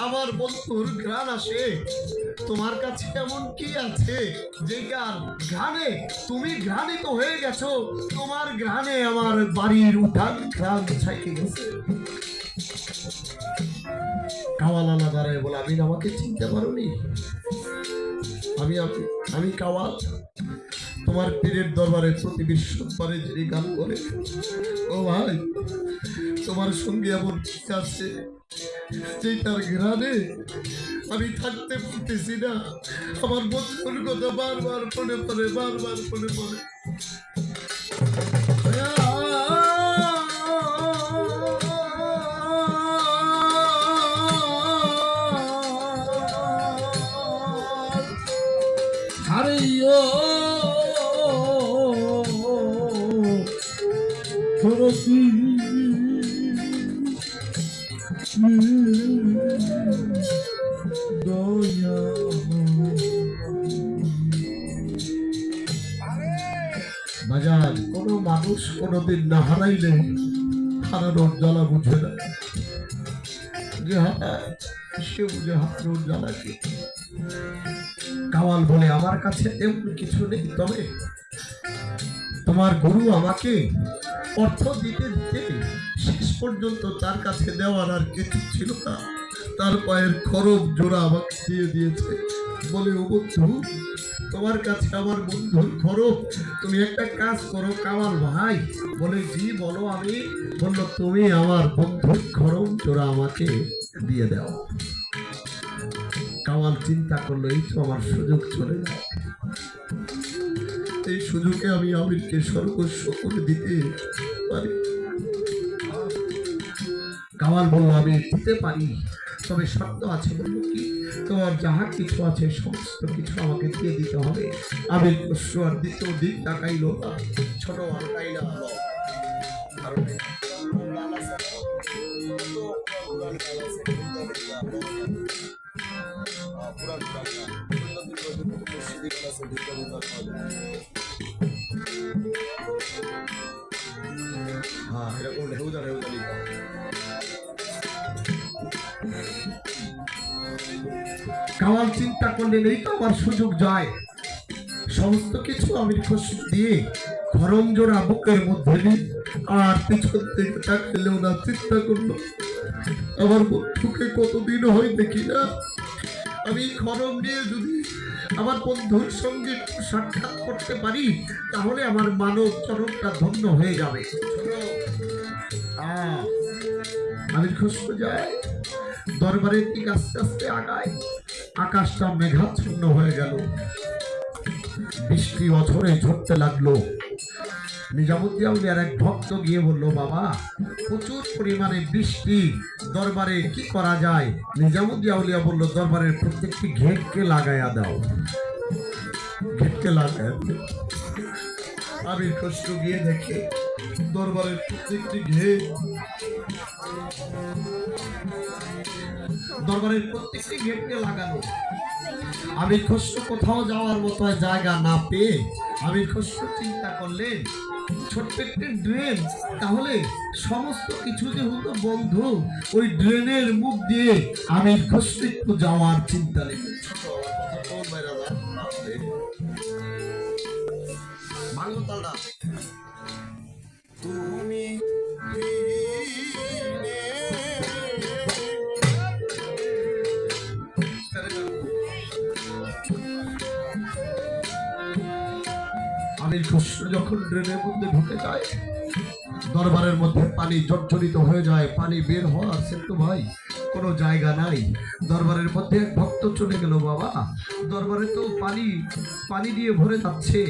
আমার বন্ধুর ঘ্রাণ আসে। তোমার কাছে এমন কি আছে যে ঘ্রাণে তুমি ঘ্রাণিত হয়ে গেছো? তোমার ঘ্রাণে আমার বাড়ির উঠান ঘ্রাণ ছাইকে গেছে। কাওয়ালালা দাঁড়ায় বলে, আমি আমাকে চিনতে পারোনি? আমি আমি আমি কাওয়াল, তোমার পীরের দরবারে প্রতি বৃহস্পতিবারে যিনি গান করে। ও ভাই, তোমার সঙ্গে এমন কি আছে যে তার ঘ্রাণে আমি থাকতে পারতেছি না? আমার বন্ধুর কথা বারবার মনে পড়ে, বারবার মনে পড়ে। বাজার কোনো মানুষ কোনোদিন না হারাইলে হারানোর জ্বালা বুঝে না। যে হারায় সে বুঝে হারানোর জ্বালা কি। কাওয়াল বলে, আমার কাছে তেমন কিছু নেই, তবে তোমার গুরু আমাকে অর্থ দিতে দিতে শেষ পর্যন্ত তার কাছে দেওয়ার আর কিছু ছিল না। তার পায়ের খরব জোড়া আমাকে দিয়ে দিয়েছে। বলে, ও বন্ধু, তোমার কাছে আমার বন্ধুর খরব, তুমি একটা কাজ করো কাওয়াল ভাই। বলে, জি বলো। আমি বললো, তুমি আমার বন্ধুর খরব জোড়া আমাকে দিয়ে দাও। কাওয়াল চিন্তা করলো, এই তো আমার সুযোগ চলে যায়, এই সুযোগে আমি আমিরকে সর্বস্ব করে দিতে পারি। কাওয়াল বলল, আমি দিতে পারি, তবে শর্ত আছে। বললো, কি? তোমার যাহা কিছু আছে সমস্ত কিছু আমাকে দিয়ে দিতে হবে। আমির আর দ্বিতীয় দিক তাকাইল না, ছোট আর তাইলা হ্যাঁ, এরকম ঢেউদা ঢেউদা লিখা। কাওয়াল চিন্তা করলেন, এই তো আমার সুযোগ যায়। সমস্ত কিছু আমি খুশি দিয়ে খরম জোড়া বুকের মধ্যে নিই, আর পিছন থেকে তাকালেও না। চিন্তা করলো, আমার বন্ধুকে কতদিন হয় দেখি না। আমি খরম নিয়ে যদি আমার বন্ধুর সঙ্গে সাক্ষাৎ করতে পারি, তাহলে আমার মানব চরণটা ধন্য হয়ে যাবে। আমি খুশি যায়, দরবারের দিকে আস্তে আস্তে আগায়। আকাশটা মেঘাচ্ছন্ন হয়ে গেল, বৃষ্টি অঝরে ঝরতে লাগলো। নিজামুদ্দিন আউলিয়ার এক ভক্ত গিয়ে বলল, বাবা, প্রচুর পরিমাণে বৃষ্টি, দরবারে কি করা যায়? নিজামুদ্দিন আউলিয়া বলল, দরবারের প্রত্যেকটি ঘেটকে লাগাইয়া দাও। ঘেটকে লাগায় আমি কষ্ট গিয়ে দেখে দরবারের প্রত্যেকটি ঘেট, দরবারের প্রত্যেকটি গেটকে লাগানো। আমি কষ্ট কোথাও যাওয়ার মতো জায়গা না পেয়ে আমি কষ্ট চিন্তা করলেন, ছোট্ট একটি ড্রেন, তাহলে সমস্ত কিছু যেহেতু বন্ধ, ওই ড্রেনের মুখ দিয়ে আমি কষ্ট একটু যাওয়ার চিন্তা নেই। তুমি আমির খসরু যখন ড্রেনের মধ্যে ঢুকে যায়, দরবারের মধ্যে পানি জর্জরিত হয়ে যায়, পানি বের হওয়ার সেতু ভাই কোনো জায়গা নাই। দরবারের মধ্যে এক ভক্ত চলে গেল, বাবা, দরবারে তো পানি পানি দিয়ে ভরে যাচ্ছে।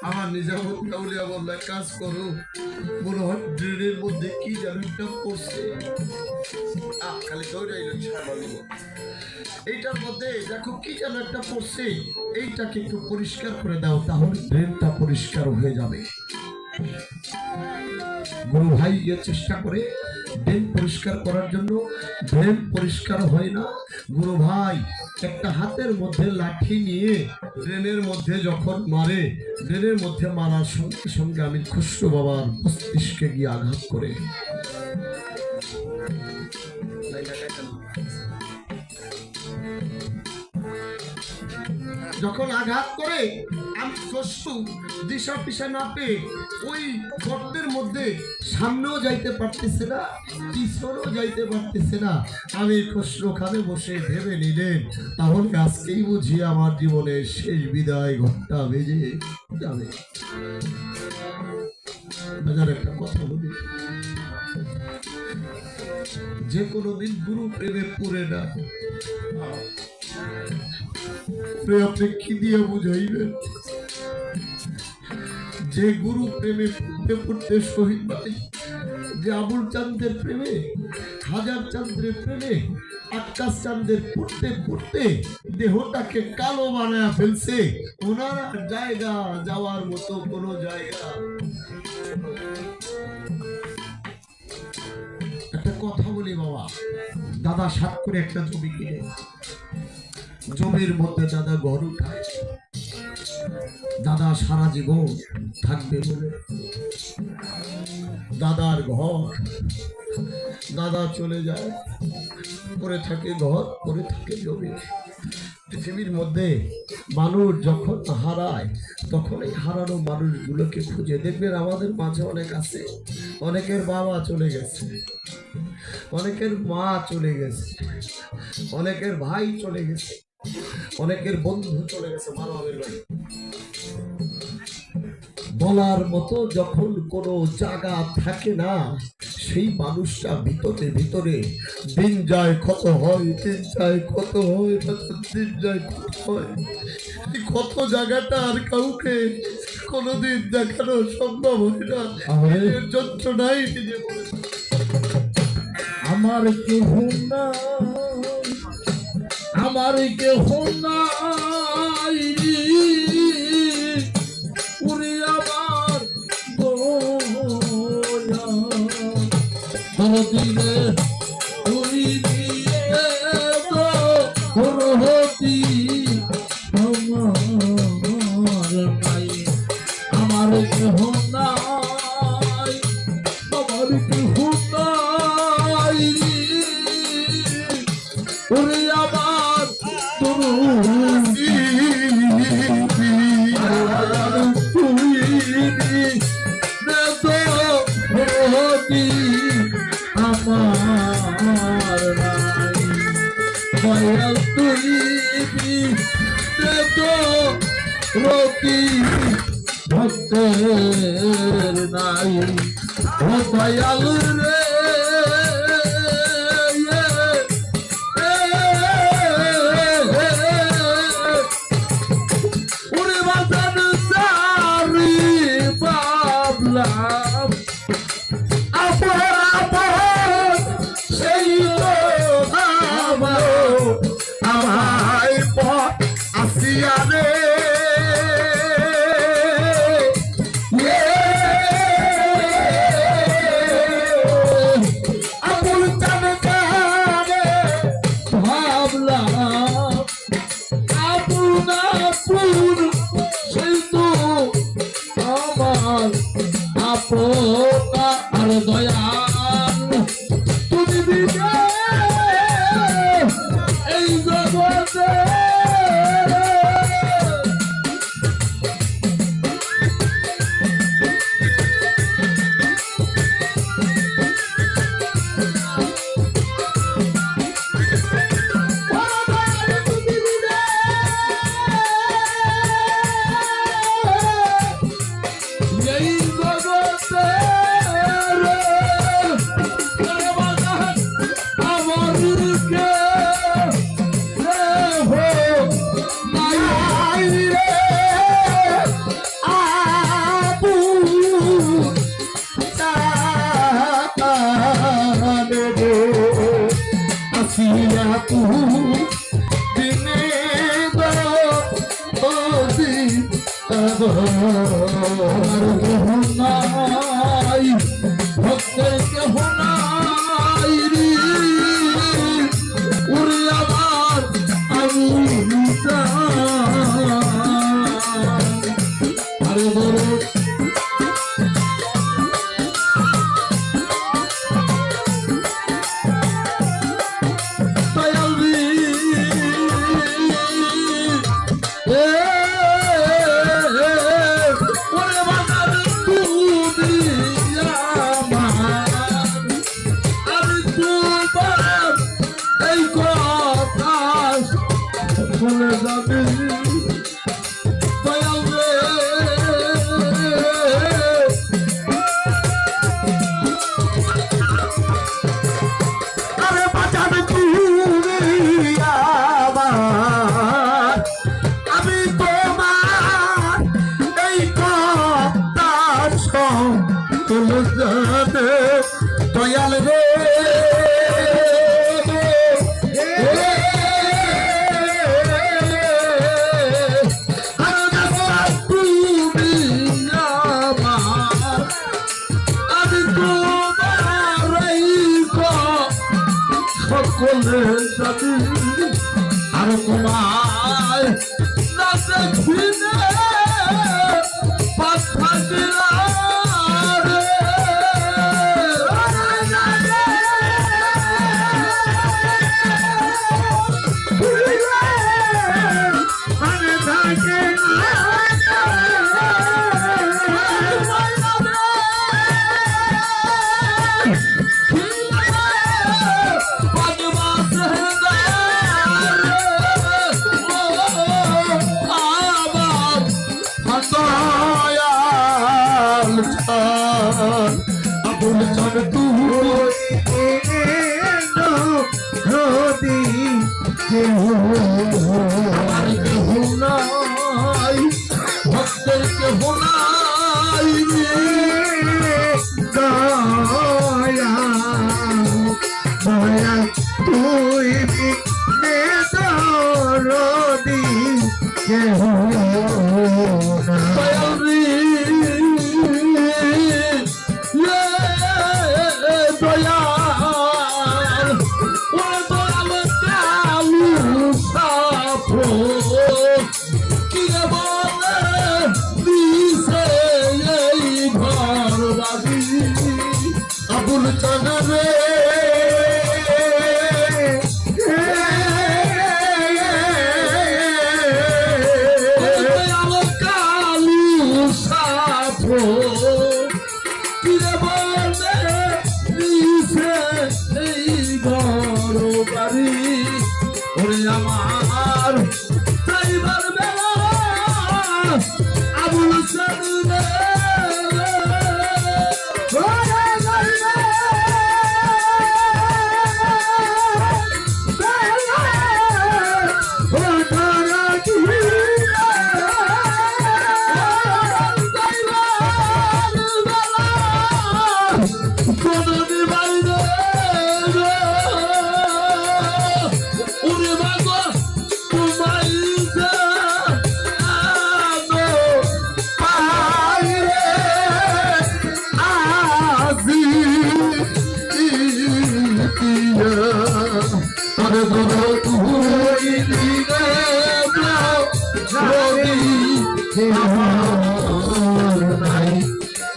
আমার নিজামুদ্দিন আউলিয়া বলল, এক কাজ করো, মনে হয় ড্রেনের মধ্যে কি যেন একটা পড়ছে। খালি এইটার মধ্যে দেখো কি যেন একটা পড়ছে, এইটাকে একটু পরিষ্কার করে দাও, তাহলে ড্রেনটা পরিষ্কার হয়ে যাবে। গুরু ভাই গিয়ে চেষ্টা করে ড্রেন পরিষ্কার করার জন্য, ড্রেন পরিষ্কার হয় না। গুরু ভাই একটা হাতের মধ্যে লাঠি নিয়ে ড্রেনের মধ্যে যখন মারে, ড্রেনের মধ্যে মারার সঙ্গে সঙ্গে আমি খুশরু বাবার মস্তিষ্কে গিয়ে আঘাত করে যখন আঘাত করে আমি কষ্টু দিশা পিসা না পেয়ে ওই গর্তের মধ্যে সামনেও যাইতে পারতেছে না, পিছনেও যাইতে পারতেছে না। আমি খসরু খানে বসে ভেবে নিলেন তাহলে আজকেই বুঝি আমার জীবনের শেষ বিদায় ঘটটা বেজে যাবে। বাজার একটা কথা বলি, যে কোনোদিন গুরু প্রেমে পড়ে না, আপনি কি দিয়ে বুঝাইবেন? যে গুরু প্রেমে পড়তে পড়তে শহীদ ভাই, যে আবুল চাঁদের প্রেমে, হাজার চাঁদের প্রেমে, আকাশ চাঁদের পড়তে পড়তে দেহটাকে কালো বানায় ফেলছে, ওনার জায়গা যাওয়ার মতো কোনো জায়গা। একটা কথা বলি বাবা, দাদা সাত করে একটা জমি কিনে, জমির মধ্যে দাদা ঘর উঠায়, দাদা সারা জীবন থাকবে বলে দাদার ঘর, দাদা চলে যায়, পরে থাকে ঘর, পরে থাকে জমি। পৃথিবীর মধ্যে মানুষ যখন হারায় তখন এই হারানো মানুষগুলোকে খুঁজে দেখবেন আমাদের মাঝে অনেক আছে, অনেকের বাবা চলে গেছে, অনেকের মা চলে গেছে, অনেকের ভাই চলে গেছে, অনেকের বন্ধু চলে গেছে, মানবের বাড়ি। বলার মতো যখন কোনো জায়গা থাকে না, সেই মানুষটা ভিতরে ভিতরে দিন যায় কত হয়, দিন যায় কত হয়, দিন যায় কত হয়, এই কত জায়গাটা আর কাউকে কোনোদিন দেখানো সম্ভব হয় না। এর যন্ত্রণাই নিজে আমার কেহ না, আমার কেহ নাই, উড়ি আমার দিলে উড়ি দিয়ে তো হতি আমার নাই, আমার কেহ নাই, আমার কেহ নাই, উড়ি আমার আমার নাই, দয়াল তুই তো রতি ভক্তের নাই, ও দয়াল রে উড়ে বাজান সারি বাবলা আমায় পথ আসিয়া রে, আবুল চাঁদে ভাবলাম আপন আপন সেই তো আমার আপনা আর দয়াল তুমি বিজয় এই জগতে এই জগতে আমার কে আসিয়া তু দিনে নাই ভক্তের কেহ নাই রে, উড়ে আমার আমি আরে ধরো দয়াল রে সাথী আর তোমায় না দেখিলে পাথা দিলা রে আবুল চান তুই রোদি আমার কেহ নাই ভক্তের কেহ নাই দয়া দয়া তুই রোদি কেহ আবুল চান রে আমার চাইবার বেলা আবুল চান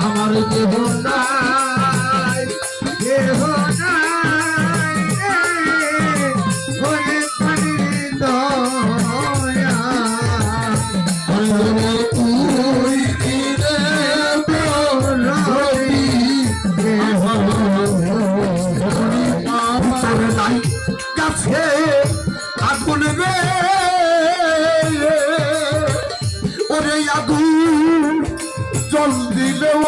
আমার দেহ নাই দেহ নাই বলে দয়া তুই কিরে আমার নাই কাছে আগুন রে ওরে আগুন জল দিলেও